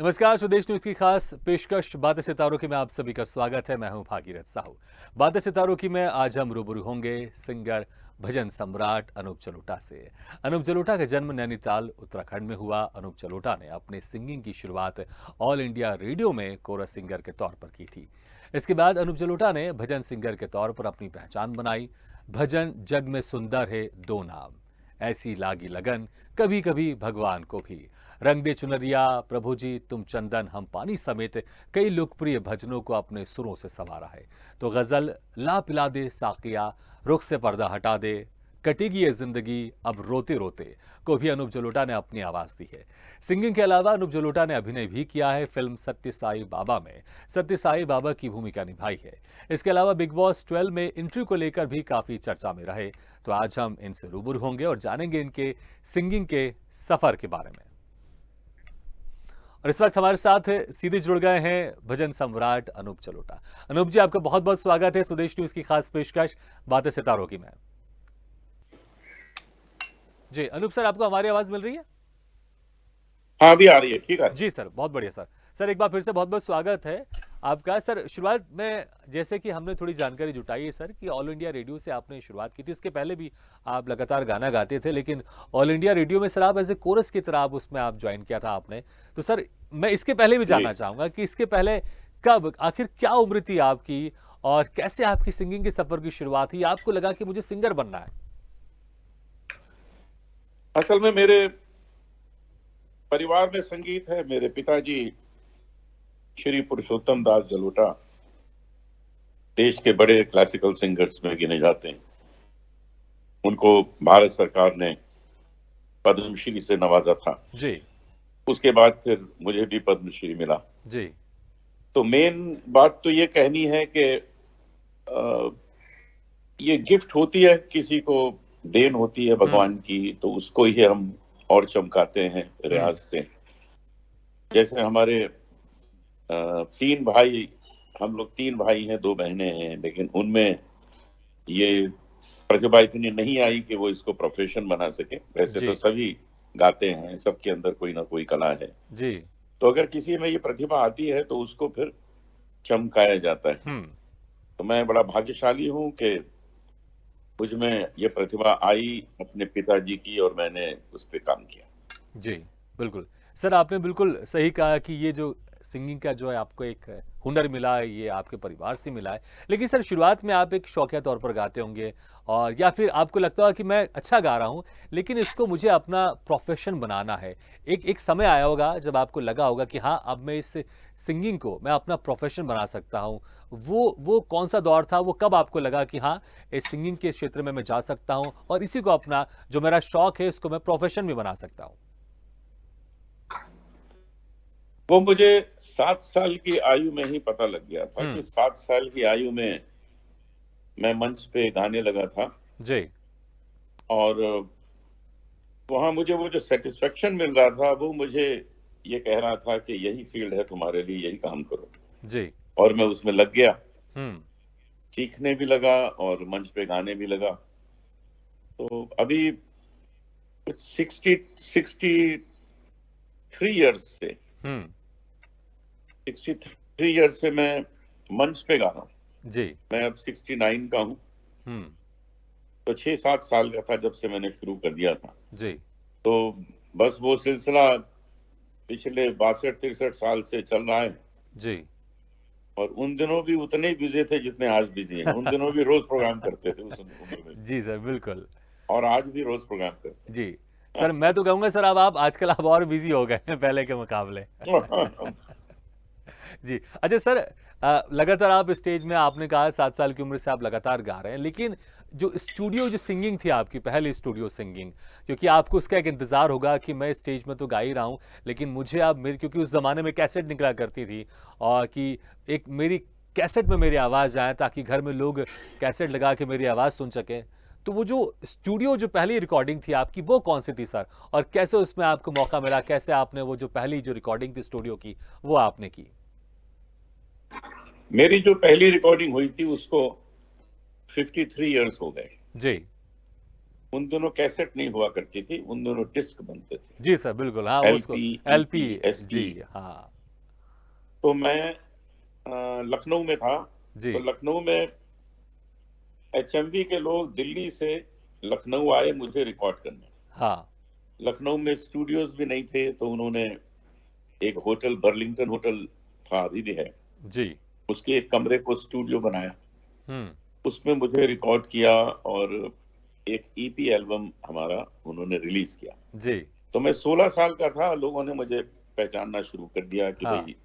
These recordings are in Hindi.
नमस्कार, स्वदेश न्यूज की खास पेशकश बातें सितारों की में आप सभी का स्वागत है। मैं हूं भागीरथ साहू। बातें सितारों की में आज हम रूबरू होंगे सिंगर भजन सम्राट अनूप जलोटा से। अनूप जलोटा का जन्म नैनीताल उत्तराखंड में हुआ। अनूप जलोटा ने अपने सिंगिंग की शुरुआत ऑल इंडिया रेडियो में कोरस सिंगर के तौर पर की थी। इसके बाद अनूप जलोटा ने भजन सिंगर के तौर पर अपनी पहचान बनाई। भजन जग में सुंदर है दो नाम, ऐसी लागी लगन, कभी कभी भगवान को भी, रंग दे चुनरिया, प्रभु जी तुम चंदन हम पानी समेत कई लोकप्रिय भजनों को अपने सुरों से संवारा है। तो गजल ला पिला दे साकिया, रुख से पर्दा हटा दे, कटेगी ये जिंदगी अब रोते रोते को भी अनूप जलोटा ने अपनी आवाज दी है। सिंगिंग के अलावा अनूप जलोटा ने अभिनय भी किया है। फिल्म सत्य साई बाबा में सत्य साई बाबा की भूमिका निभाई है। इसके अलावा बिग बॉस 12 में इंटरव्यू को लेकर भी काफी चर्चा में रहे। तो आज हम इनसे रूबरू होंगे और जानेंगे इनके सिंगिंग के सफर के बारे में। और इस वक्त हमारे साथ सीधे जुड़ गए हैं भजन सम्राट अनूप जलोटा। अनूप जी, आपका बहुत बहुत स्वागत है स्वदेश न्यूज की खास पेशकश बातें सितारों की में। जी अनूप सर, आपको हमारी आवाज मिल रही है? हाँ, अभी आ रही है। ठीक है जी सर, बहुत बढ़िया सर। सर एक बार फिर से बहुत बहुत स्वागत है आपका। सर शुरुआत में जैसे कि हमने थोड़ी जानकारी जुटाई है सर कि ऑल इंडिया रेडियो से आपने शुरुआत की थी। इसके पहले भी आप लगातार गाना गाते थे, लेकिन ऑल इंडिया रेडियो में सर आप एज ए कोरस की तरह आप उसमें आप ज्वाइन किया था आपने। तो सर मैं इसके पहले भी जी। जानना चाहूंगा कि इसके पहले कब, आखिर क्या उम्र थी आपकी और कैसे आपकी सिंगिंग के सफर की शुरुआत हुई? आपको लगा कि मुझे सिंगर बनना है? असल में मेरे परिवार में संगीत है। मेरे पिताजी श्री पुरुषोत्तम दास जलोटा देश के बड़े क्लासिकल सिंगर्स में गिने जाते हैं। उनको भारत सरकार ने पद्मश्री से नवाजा था। जी उसके बाद फिर मुझे भी पद्मश्री मिला। जी तो मेन बात तो ये कहनी है कि अ, ये गिफ्ट होती है, किसी को देन होती है भगवान की, तो उसको ही हम और चमकाते हैं रियाज से। जैसे हमारे तीन भाई, हम लोग तीन भाई हैं, दो बहनें हैं, लेकिन उनमें ये प्रतिभा इतनी नहीं आई कि वो इसको प्रोफेशन बना सके। वैसे जी तो सभी गाते हैं, सबके अंदर कोई ना कोई कला है। जी। तो अगर किसी में ये प्रतिभा आती है तो उसको फिर चमकाया जाता है। हम्म। तो मैं बड़ा भाग्यशाली हूं कि मुझ में ये प्रतिभा आई अपने पिताजी की, और मैंने उस पर काम किया। जी, बिल्कुल। सर आपने बिल्कुल सही कहा कि ये जो सिंगिंग का जो है आपको एक हुनर मिला है, ये आपके परिवार से मिला है। लेकिन सर शुरुआत में आप एक शौकिया तौर पर गाते होंगे, और या फिर आपको लगता है कि मैं अच्छा गा रहा हूँ लेकिन इसको मुझे अपना प्रोफेशन बनाना है। एक एक समय आया होगा जब आपको लगा होगा कि हाँ, अब मैं इस सिंगिंग को मैं अपना प्रोफेशन बना सकता हूँ। वो कौन सा दौर था? वो कब आपको लगा कि हाँ, इस सिंगिंग के क्षेत्र में मैं जा सकता हूँ और इसी को अपना जो मेरा शौक है इसको मैं प्रोफेशन भी बना सकता हूँ? वो मुझे 7 साल की आयु में ही पता लग गया था कि हम्म। 7 साल की आयु में मैं मंच पे गाने लगा था। जी और वहां मुझे वो जो सेटिस्फेक्शन मिल रहा था, वो मुझे ये कह रहा था कि यही फील्ड है तुम्हारे लिए, यही काम करो। जी। और मैं उसमें लग गया, हम्म। सीखने भी लगा और मंच पे गाने भी लगा। तो अभी कुछ 63 ईयर्स से हम्म। 63 ईयर्स से मैं मंच पे गा रहा हूँ। जी। मैं अब 69 का हूँ। हम्म। तो 6-7 साल का था जब से मैंने शुरू कर दिया था। जी तो बस वो सिलसिला पिछले 62-63 साल से चल रहा है। जी। और उन दिनों भी उतने ही बिजी थे जितने आज बिजी हैं। उन दिनों भी रोज प्रोग्राम करते थे उस उम्र में, जी सर, बिल्कुल। और आज भी रोज प्रोग्राम करते जी सर, मैं तो कहूंगा सर अब आप आजकल आप और बिजी हो गए हैं पहले के मुकाबले। हैं। जी। अच्छा सर, लगातार आप स्टेज में, आपने कहा 7 साल की उम्र से आप लगातार गा रहे हैं, लेकिन जो स्टूडियो जो सिंगिंग थी आपकी पहली स्टूडियो सिंगिंग, क्योंकि आपको उसका एक इंतजार होगा कि मैं स्टेज में तो गा ही रहा हूँ लेकिन मुझे अब मेरी, क्योंकि उस जमाने में कैसेट निकला करती थी और कि एक मेरी कैसेट में मेरी आवाज़ आए ताकि घर में लोग कैसेट लगा के मेरी आवाज़ सुन सकें। तो वो जो स्टूडियो जो पहली रिकॉर्डिंग थी आपकी वो कौन सी थी सर, और कैसे उसमें आपको मौका मिला? कैसे आपने वो जो पहली जो रिकॉर्डिंग थी स्टूडियो की वो आपने की? मेरी जो पहली रिकॉर्डिंग हुई थी उसको 53 ईयर्स हो गए। जी उन दिनों कैसेट नहीं हुआ करती थी, उन दिनों डिस्क बनते थे, जी सर, बिल्कुल। हाँ, वो उसको एलपी, एलपी। EP, SP. जी, हाँ। तो मैं लखनऊ में था, तो जी, लखनऊ में एचएमवी के लोग दिल्ली से लखनऊ आए मुझे रिकॉर्ड करने। हाँ। लखनऊ में स्टूडियोज भी नहीं थे, तो उन्होंने एक होटल, बर्लिंगटन होटल था, अभी भी है, जी। उसके एक कमरे को स्टूडियो बनाया, हुँ। उसमें मुझे रिकॉर्ड किया और एक ईपी एल्बम हमारा उन्होंने रिलीज किया। जी, तो मैं 16 साल का था, लोगों ने मुझे पहचानना शुरू कर दिया कि हाँ। भाई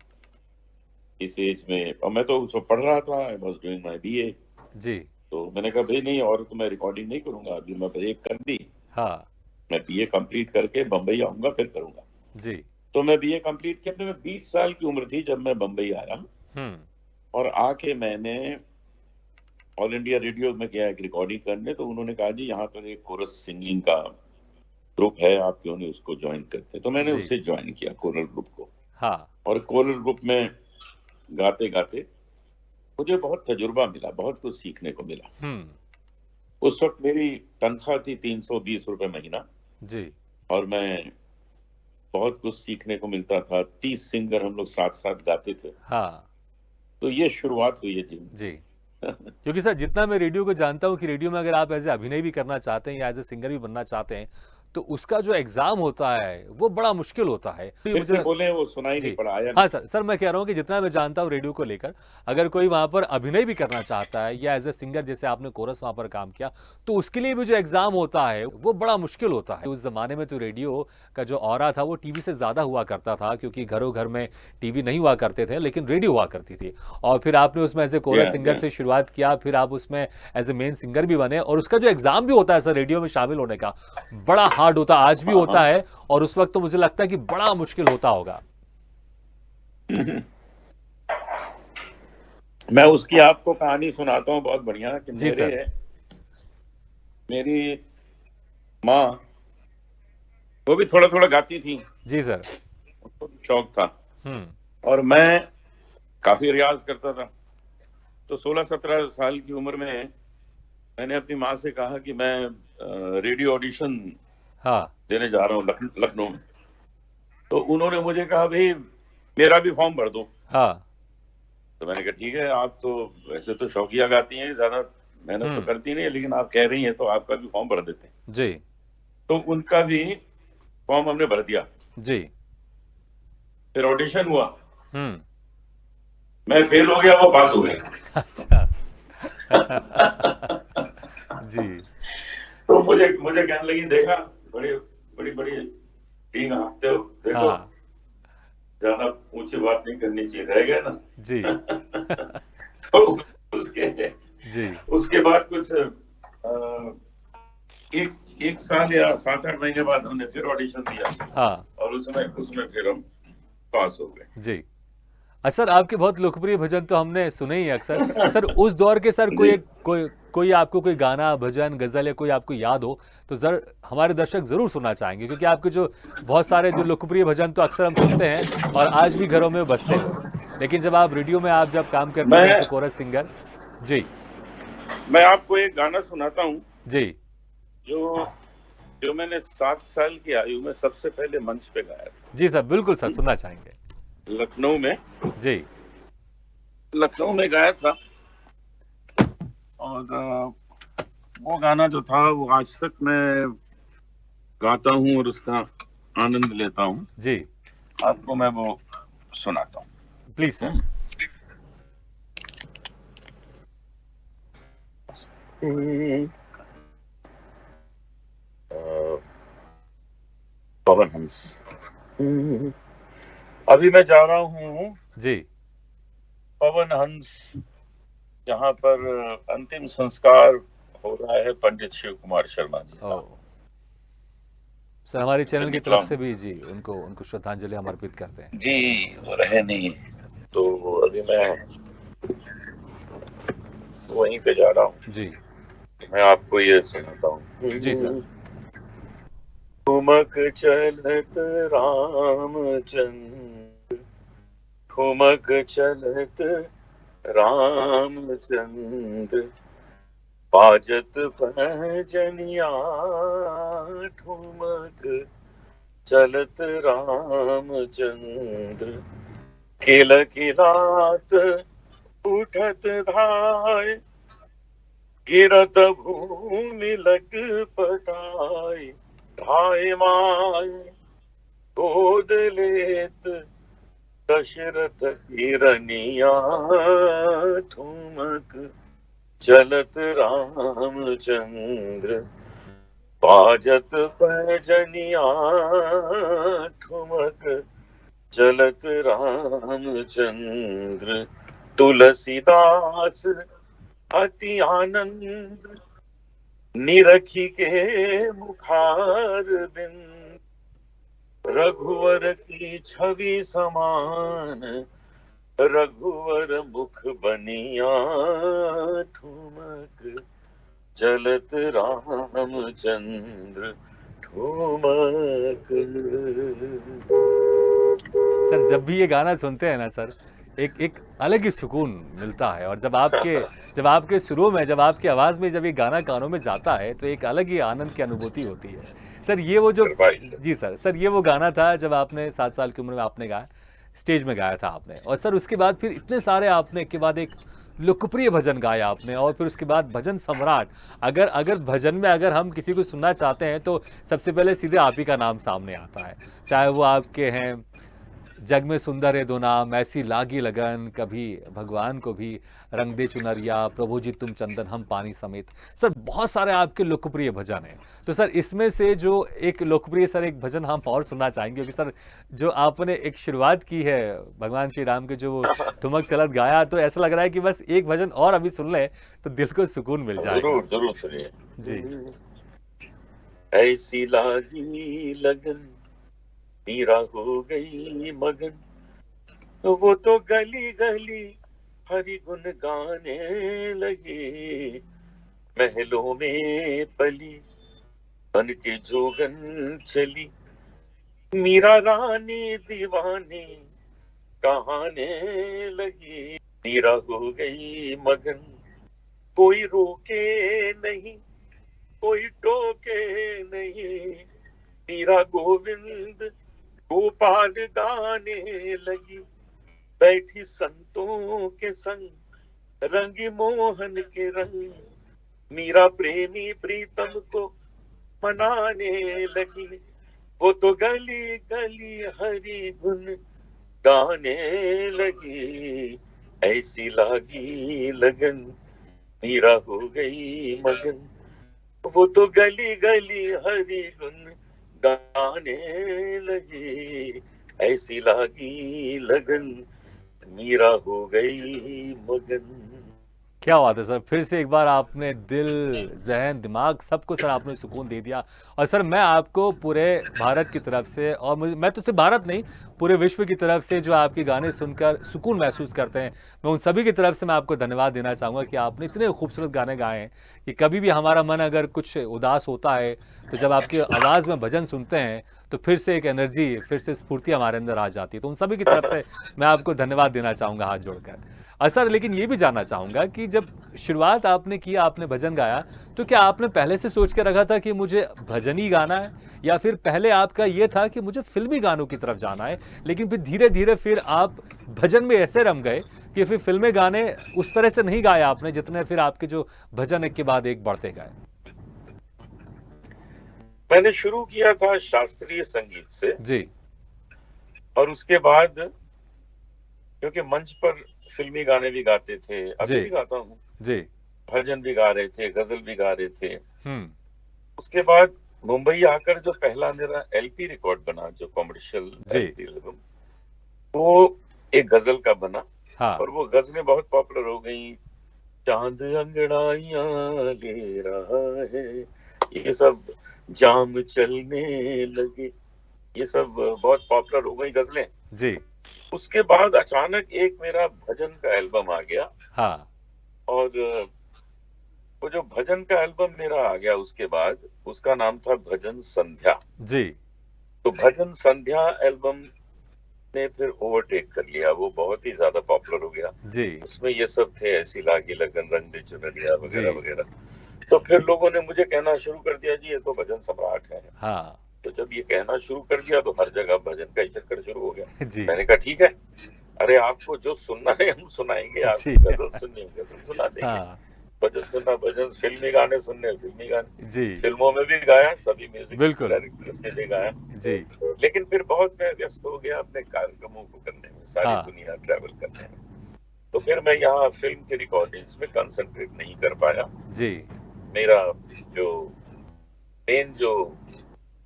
इस एज में, और मैं तो उस वक्त पढ़ रहा था, I was doing my BA. जी, तो मैंने कहा भाई नहीं, और तो मैं रिकॉर्डिंग नहीं करूंगा, अभी मैं ब्रेक कर दी, हाँ। मैं बीए कंप्लीट करके बम्बई आऊंगा फिर करूंगा। जी। तो मैं बीए कंप्लीट किया, मैं 20 साल की उम्र थी जब मैं बम्बई आया, हुँ। और आके मैंने ऑल इंडिया रेडियो में गया एक रिकॉर्डिंग करने, तो उन्होंने कहा जी यहाँ पर एक कोरस सिंगिंग का ग्रुप है, आप क्यों नहीं उसको ज्वाइन करते। तो मैंने जी, उसे ज्वाइन किया, कोरल ग्रुप को। हाँ। और कोरल ग्रुप में गाते गाते मुझे बहुत तजुर्बा मिला, बहुत कुछ सीखने को मिला। हुँ। उस वक्त मेरी तनख्वाह थी 320 रुपए महीना, जी, और मैं बहुत कुछ सीखने को मिलता था। 30 सिंगर हम लोग साथ साथ गाते थे। हाँ। तो ये शुरुआत हुई है जीवन जी। की। क्योंकि सर जितना मैं रेडियो को जानता हूँ कि रेडियो में अगर आप एज़ ए अभिनय भी करना चाहते हैं या एज़ ए सिंगर भी बनना चाहते हैं, तो उसका जो एग्ज़ाम होता है, वो बड़ा मुश्किल होता है। तो ये फिर मुझे से बोले, वो सुनाई नहीं जी। पड़ा, आया हाँ नहीं। सर, सर मैं कह रहा हूँ कि जितना मैं जानता हूँ रेडियो को लेकर, अगर कोई वहाँ पर अभिनय भी करना चाहता है या एज़ अ सिंगर जैसे आपने कोरस वहाँ पर काम किया, तो उसके लिए भी जो एग्ज़ाम होता है, वो बड़ा मुश्किल होता है। उस ज़माने में तो रेडियो का जो ऑरा था, वो टीवी से ज़्यादा हुआ करता था क्योंकि घरों-घर में टीवी नहीं हुआ करते थे, लेकिन रेडियो हुआ करती थी। और फिर आपने उसमें एज़ ए कोरस या सिंगर से शुरुआत किया, फिर आप उसमें एज़ ए मेन सिंगर भी बने और उसका जो एग्ज़ाम भी होता है सर रेडियो में शामिल होने का, बड़ा हार्ड होता है, आज भी हाँ होता हाँ। है और उस वक़्त तो मुझे लगता है कि बड़ा मुश्किल होता होगा। मैं उसकी आपको कहानी सुनाता हूँ, बहुत बढ़िया, कि जी सर। मेरी माँ, वो भी थोड़ा थोड़ा गाती थी, जी सर। उनको भी शौक था, हुँ। और मैं काफी रियाज करता था। तो 16-17 साल की उम्र में मैंने अपनी माँ से कहा कि मैं रेडियो ऑडिशन हाँ। देने जा रहा हूँ लखनऊ में। तो उन्होंने मुझे कहा भाई मेरा भी फॉर्म भर दो। हाँ। तो मैंने कहा ठीक है, आप तो वैसे तो शौकिया गाती हैं, ज्यादा मेहनत तो हुँ। करती नहीं है, लेकिन आप कह रही हैं तो आपका भी फॉर्म भर देते हैं। जी। तो उनका भी फॉर्म हमने भर दिया। जी। फिर ऑडिशन हुआ, हुँ। मैं फेल हो गया, वो पास हो गए। अच्छा। जी। तो मुझे मुझे कहने लगी, देखा, बड़ी बड़ी बड़ी टीम हाँकते हो, देखो हाँ। ज्यादा ऊंची बात नहीं करनी चाहिए, रह गए जी। ना। तो उसके जी। उसके बाद कुछ एक एक साल या 7-8 महीने बाद हमने फिर ऑडिशन दिया, हाँ। और उसमें उसमें फिर हम पास हो गए। जी। सर आपके बहुत लोकप्रिय भजन तो हमने सुने ही अक्सर। सर उस दौर के सर जी। कोई आपको कोई गाना, भजन, गज़ल या कोई आपको याद हो, तो हमारे दर्शक ज़रूर सुनना चाहेंगे क्योंकि आपके जो बहुत सारे जो लोकप्रिय भजन तो अक्सर हम सुनते हैं और आज भी घरों में बजते हैं। लेकिन जब आप रेडियो में आप जब काम करते थे एज़ अ मैं कोरस सिंगर। जी। मैं आपको एक गाना सुनाता हूँ, जी। जो जो मैंने 7 साल की आयु में सबसे पहले मंच पे गाया था, जी सर, बिल्कुल सर, सुनना चाहेंगे। लखनऊ में। जी। लखनऊ में गाया था, और वो गाना जो था वो आज तक मैं गाता हूँ और उसका आनंद लेता हूँ। जी। आपको मैं वो सुनाता प्लीज़ सर। हूँ। पवन हंस। अभी मैं जा रहा हूँ जी। पवन हंस, जहाँ पर अंतिम संस्कार हो रहा है पंडित शिव कुमार शर्मा जी का। ओह! सर हमारे से चैनल की निकला तरफ से हूँ भी जी, उनको उनको श्रद्धांजलि हम अर्पित करते हैं। जी, वो रहे नहीं, तो अभी मैं वहीं पे जा रहा हूँ। जी। मैं आपको ये सुनाता हूँ। जी सर। ठुमक चलत रामचंद्र, ठुमक चलत रामचंद्र, बाजत भजनिया ठुमक चलत रामचंद्र, खिल खिलात उठत धाय, गिरत भूमि लट पटाय, धाय माय गोद लेत दशरथ हिरनिया ठुमक चलत रामचंद्र, बाजत भजनिया ठुमक चलत रामचंद्र, तुलसीदास अति आनंद, निरखी के मुखार बिंद, रघुवर की छवि समान, रघुवर मुख बनिया ठुमक चलत रामचंद्र ठुमक। सर जब भी ये गाना सुनते हैं ना सर, एक एक अलग ही सुकून मिलता है। और जब आपके सुरों में, जब आपकी आवाज़ में जब ये गाना कानों में जाता है तो एक अलग ही आनंद की अनुभूति होती है। सर ये वो जो, जी सर ये वो गाना था जब आपने 7 साल की उम्र में आपने गाया, स्टेज में गाया था आपने, और सर उसके बाद फिर इतने सारे आपने के बाद एक लोकप्रिय भजन गाया आपने, और फिर उसके बाद भजन सम्राट। अगर भजन में अगर हम किसी को सुनना चाहते हैं तो सबसे पहले सीधे आप ही का नाम सामने आता है, चाहे वो आपके हैं जग में सुंदर है दो नाम, ऐसी लागी लगन, कभी भगवान को भी रंग दे चुनरिया, प्रभु जी तुम चंदन हम पानी समेत। सर बहुत सारे आपके लोकप्रिय भजन हैं, तो सर इसमें से जो एक लोकप्रिय सर एक भजन हम और सुनना चाहेंगे, क्योंकि सर जो आपने एक शुरुआत की है भगवान श्री राम के जो वो ठुमक चलत गाया, तो ऐसा लग रहा है कि बस एक भजन और अभी सुन ले तो दिल को सुकून मिल जाएगा। जरूर जरूर सुनिए जी। ऐसी लागी लगन, मीरा हो गई मगन, वो तो गली गली हरि गुण गाने लगी, महलों में पली बन के जोगन चली, मीरा रानी दीवानी कहाने लगी, मीरा हो गई मगन, कोई रोके नहीं कोई टोके नहीं, मीरा गोविंद गोपाल गाने लगी, बैठी संतों के संग रंगी मोहन के रंग, मीरा प्रेमी प्रीतम को मनाने लगी, वो तो गली गली हरि गुण गाने लगी, ऐसी लागी लगन, मीरा हो गई मगन, वो तो गली गली हरि गुण गाने लगी, ऐसी लागी लगन, मीरा हो गई मगन। क्या बात है सर, फिर से एक बार आपने दिल, जहन, दिमाग सबको सर आपने सुकून दे दिया। और सर मैं आपको पूरे भारत की तरफ से, और मैं तो सिर्फ भारत नहीं पूरे विश्व की तरफ से जो आपके गाने सुनकर सुकून महसूस करते हैं, मैं उन सभी की तरफ से मैं आपको धन्यवाद देना चाहूँगा कि आपने इतने खूबसूरत गाने गाए हैं कि कभी भी हमारा मन अगर कुछ उदास होता है तो जब आपकी आवाज़ में भजन सुनते हैं तो फिर से एक एनर्जी, फिर से स्फूर्ति हमारे अंदर आ जाती है। तो उन सभी की तरफ से मैं आपको धन्यवाद देना चाहूँगा हाथ जोड़कर। सर लेकिन ये भी जानना चाहूँगा कि जब शुरुआत आपने की, आपने भजन गाया, तो क्या आपने पहले से सोच के रखा था कि मुझे भजन ही गाना है, या फिर पहले आपका ये था कि मुझे फिल्मी गानों की तरफ जाना है, लेकिन फिर धीरे धीरे फिर आप भजन में ऐसे रम गए कि फिर फिल्मी गाने उस तरह से नहीं गाए आपने जितने फिर आपके जो भजन एक के बाद एक बढ़ते गए? मैंने शुरू किया था शास्त्रीय संगीत से जी, और उसके बाद क्योंकि मंच पर फिल्मी गाने भी गाते थे, अभी भी गाता हूँ जी, भजन भी गा रहे थे, गजल भी गा रहे थे। हम्म, उसके बाद मुंबई आकर जो पहला मेरा एलपी रिकॉर्ड बना, जो कमर्शियल एलपी एल्बम, वो एक गजल का बना। हाँ, और वो गजलें बहुत पॉपुलर हो गई, चांद अंगड़ाइयां ले रहा है, ये सब जाम चलने लगे, ये सब बहुत पॉपुलर हो गई गजलें जी, उसके बाद अचानक एक मेरा भजन का एल्बम आ गया। हाँ, और वो जो भजन का एल्बम मेरा आ गया उसके बाद, उसका नाम था भजन संध्या जी। तो भजन संध्या एल्बम ने फिर ओवरटेक कर लिया, वो बहुत ही ज्यादा पॉपुलर हो गया जी, उसमें ये सब थे, ऐसी लागी लगन, रंग दे चुनरिया वगैरह वगैरह। तो फिर लोगों ने मुझे कहना शुरू कर दिया, जी ये तो भजन सम्राट है। हाँ। तो जब ये कहना शुरू कर दिया तो हर जगह भजन का ही चक्कर शुरू हो गया। जी, मैंने कहा ठीक है, अरे आपको जो सुनना है हम सुनाएंगे, जी। आपको गजल सुननी है गजल सुना देंगे, हाँ, भजन सुनना भजन, फिल्मी गाने सुनने फिल्मी गाने। जी, फिल्मों में भी गाया, सभी म्यूजिक बिल्कुल। डायरेक्टर्स के लिए गाया। जी, लेकिन फिर बहुत मैं व्यस्त हो गया अपने कार्यक्रमों को करने में, सारी हाँ, दुनिया ट्रैवल करने में। तो फिर मैं यहाँ फिल्म की रिकॉर्डिंग्स में कंसंट्रेट नहीं कर पाया। जी, मेरा जो मेन जो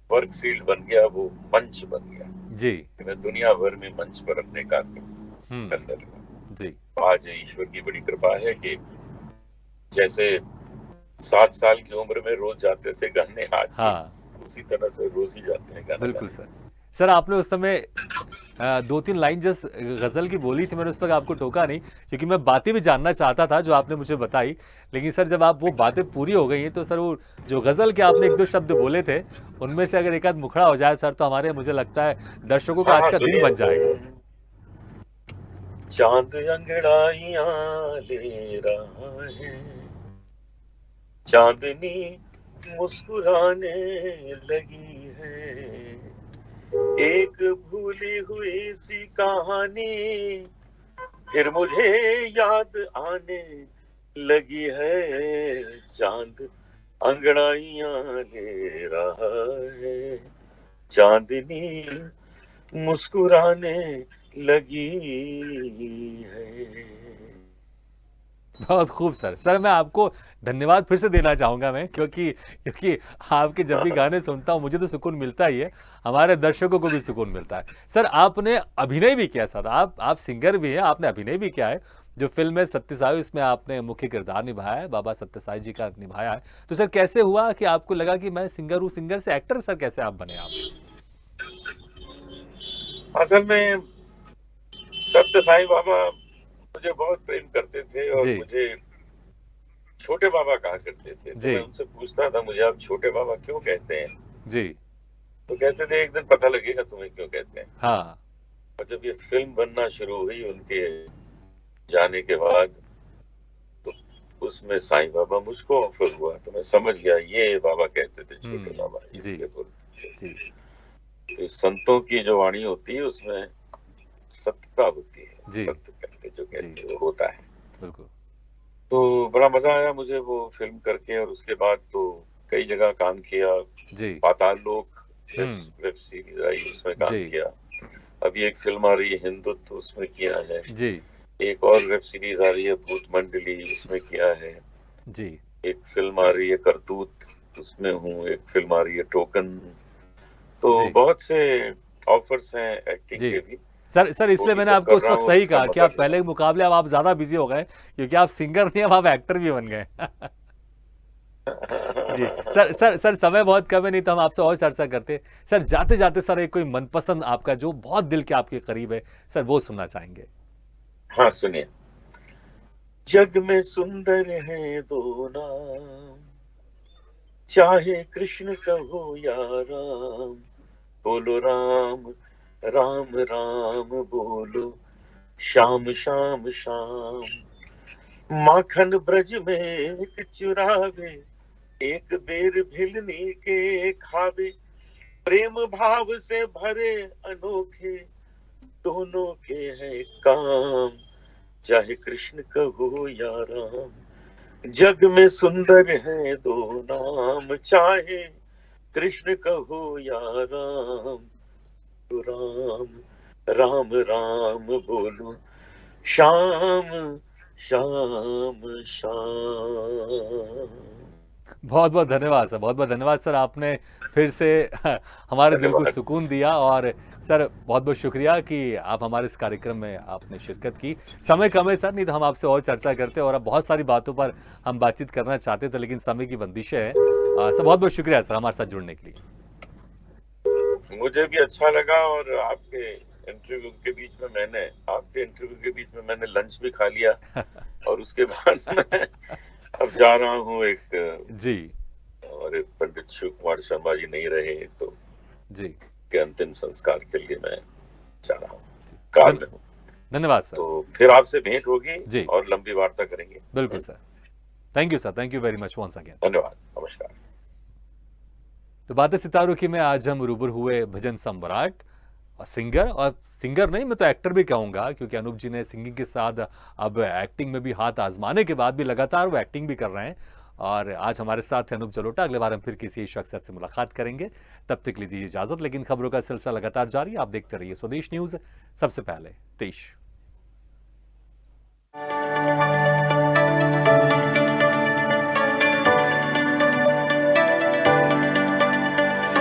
वर्क फील्ड बन गया वो मंच बन गया, जी। कि मैं दुनिया भर में मंच पर अपने कार्यक्रम हुँ, करने लगा। जी, आज ईश्वर की बड़ी कृपा है कि जैसे 7 साल की उम्र में रोज जाते थे गाने, आज भी हाँ, उसी तरह से रोज ही जाते हैं गाना बिल्कुल गाने। सर। सर आपने उस समय 2-3 लाइन जस्ट गज़ल की बोली थी, मैंने उस वक़्त आपको टोका नहीं क्योंकि मैं बातें भी जानना चाहता था जो आपने मुझे बताई। लेकिन सर जब आप वो बातें पूरी हो गई हैं तो सर वो जो गज़ल के आपने 1-2 शब्द बोले थे, उनमें से अगर एक आध मुखड़ा हो जाए सर तो हमारे मुझे लगता है दर्शकों का हाँ आज हाँ का दिन बन जाएगा। सुनिए। चांद अंगड़ाइयां ले रहा है, चांदनी मुस्कुराने लगी है, एक भूली हुई सी कहानी फिर मुझे याद आने लगी है। चांद अंगड़ाइयां ले रहा है, चांदनी मुस्कुराने लगी है। बहुत खूब सर। सर मैं आपको धन्यवाद फिर से देना चाहूँगा मैं क्योंकि क्योंकि आपके जब भी गाने सुनता हूँ मुझे तो सुकून मिलता ही है, हमारे दर्शकों को भी सुकून मिलता है। सर आपने अभिनय भी किया सर, आप सिंगर भी हैं, आपने अभिनय भी किया है। जो फ़िल्म है सत्यसाई उसमें आपने मुख्य किरदार निभाया है, बाबा सत्यसाई जी का निभाया है। तो सर कैसे हुआ कि आपको लगा कि मैं सिंगर हूँ, सिंगर से एक्टर सर कैसे आप बने आप? असल में सत्य साईं बाबा मुझे बहुत प्रेम करते थे और जी, मुझे छोटे बाबा कहा करते थे। तो जी, मैं उनसे पूछता था, मुझे आप छोटे बाबा क्यों कहते हैं? जी। तो कहते थे एक दिन पता लगेगा तुम्हें क्यों कहते हैं। हाँ, और जब ये फिल्म बनना शुरू हुई उनके जाने के बाद, तो उसमें साईं बाबा मुझको ऑफर हुआ, तो मैं समझ गया ये बाबा कहते थे छोटे हुँ, बाबा, जी, इसलिए बोलते थे। जी, तो संतों की जो वाणी होती है उसमें सत्यता होती है, जी, सत्य कहते जो जी, कहते हैं वो होता है। बिल्कुल। तो बड़ा मजा आया मुझे वो फिल्म करके, और उसके बाद तो कई जगह काम किया। जी, पाताल लोक वेब हुँ, वेब सीरीज आई, उसमें काम जी, किया। अभी एक फिल्म आ रही है हिंदुत्व, उसमें किया है। जी, एक और वेब सीरीज आ रही है भूत मंडली, उसमें किया है। जी। एक फिल्म आ रही है करतूत, उसमें हूँ। एक फिल्म आ रही है टोकन। तो जी, बहुत से ऑफर्स हैं एक्टिंग जी। के भी, सर वो इसलिए भी मैंने सब आपको कर उस रहा वक़्त हूँ और सही इसका कहा कि मजा आप ले रहा पहले के हूँ। मुकाबले अब आप ज़्यादा बिज़ी हो गए क्योंकि आप सिंगर नहीं अब आप एक्टर भी बन गए। जी। सर समय बहुत कम है नहीं तो हम आपसे और चर्चा करते। सर जाते-जाते सर एक कोई मनपसंद आपका जो बहुत दिल के आपके करीब है, सर वो सुनना चाहेंगे? हाँ सुनिए। जग में सुंदर है दो नाम, चाहे कृष्ण कहो या राम, बोलो राम राम राम बोलो, श्याम श्याम श्याम। माखन ब्रज में एक चुरावे, एक बेर भिलनी के खावे, प्रेम भाव से भरे अनोखे दोनों के हैं काम, चाहे कृष्ण कहो या राम। जग में सुंदर है दो नाम, चाहे कृष्ण कहो या राम, तो राम राम राम बोलो, श्याम श्याम श्याम। बहुत-बहुत धन्यवाद सर, बहुत-बहुत धन्यवाद सर आपने फिर से हमारे दिल को धन्यवाद। सुकून दिया और सर बहुत-बहुत शुक्रिया कि आप हमारे इस कार्यक्रम में आपने शिरकत की। समय कम है सर नहीं तो हम आपसे और चर्चा करते और अब बहुत सारी बातों पर हम बातचीत करना चाहते थे लेकिन समय की बंदिशें हैं। सर बहुत-बहुत शुक्रिया सर हमारे साथ जुड़ने के लिए। मुझे भी अच्छा लगा, और आपके इंटरव्यू के बीच में मैंने लंच भी खा लिया, और उसके बाद मैं अब जा रहा हूँ जी, हमारे पंडित शिव कुमार शर्मा जी नहीं रहे, तो जी, के अंतिम संस्कार के लिए मैं जा रहा हूँ, जी। कार धन में हूँ। धन्यवाद सर। तो फिर आपसे भेंट होगी जी, और लंबी वार्ता करेंगे। बिल्कुल sir. Thank you sir, thank you very much once again. धन्यवाद, नमस्कार। तो बातें सितारों की में आज हम रूबरू हुए भजन सम्राट और सिंगर नहीं, मैं तो एक्टर भी कहूंगा, क्योंकि अनूप जी ने सिंगिंग के साथ अब एक्टिंग में भी हाथ आजमाने के बाद भी लगातार वो एक्टिंग भी कर रहे हैं। और आज हमारे साथ है अनूप जलोटा। अगले बार हम फिर किसी शख्सियत से मुलाकात करेंगे, तब तक के लिए दीजिए इजाजत। लेकिन खबरों का सिलसिला लगातार जारी, आप देखते रहिए स्वदेश न्यूज, सबसे पहले देश।